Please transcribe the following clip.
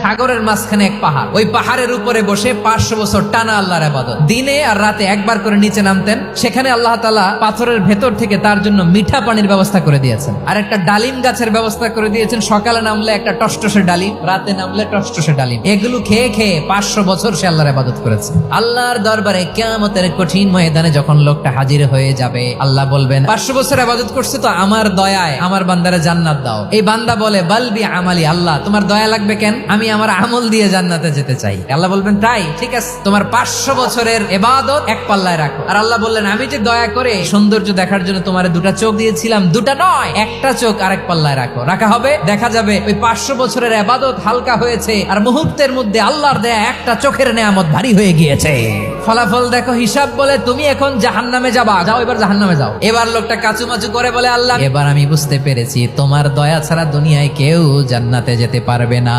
সাগরের মাঝখানে এক পাহাড়, ওই পাহাড়ের উপরে বসে 500 বছর টানা আল্লাহর ইবাদত। দিনে আর রাতে একবার করে নিচে নামতেন। সেখানে আল্লাহ তাআলা পাথরের ভেতর থেকে তার জন্য মিঠা পানির ব্যবস্থা করে দিয়েছেন, আর একটা ডালিম গাছের ব্যবস্থা করে দিয়েছেন। সকালে নামলে একটা টসটসে ডালিম, রাতে নামলে টসটসে ডালিম। এগুলো খেয়ে খেয়ে 500 বছর সে আল্লাহর ইবাদত করেছে। আল্লাহর দরবারে কিয়ামতের কঠিন ময়দানে যখন লোকটা হাজির হয়ে যাবে, আল্লাহ বলবেন 500 বছর ইবাদত করছে তো আমার দয়ায় আমার বান্দারে জান্নাত দাও। এই বান্দা বলে বালবি আমালি, আল্লাহ তোমার দয়া লাগবে কেন, আমি আমার আমল দিয়ে জান্নাতে যেতে চাই। আল্লাহ বলবেন তাই, ঠিক আছে, তোমার 500 বছরের ইবাদত এক পাল্লায় রাখো। আর আল্লাহ বললেন আমি যে দয়া করে সৌন্দর্য দেখার জন্য তোমারে 2টা চোখ দিয়েছিলাম, 2টা নয়, একটা চোখ আরেক পাল্লায় রাখো। রাখা হবে, দেখা যাবে ওই 500 বছরের ইবাদত হালকা হয়েছে, আর মুহূর্তের মধ্যে আল্লাহর দেয়া একটা চোখের নেয়ামত ভারী হয়ে গিয়েছে। ফলাফল দেখো, হিসাব বলে তুমি এখন জাহান্নামে যাবা, যাও এবার জাহান্নামে যাও। এবার লোকটা কাচুমাচু করে বলে আল্লাহ এবার আমি বুঝতে পেরেছি তোমার দয়া ছাড়া দুনিয়ায় কেউ জান্নাতে যেতে পারবে না।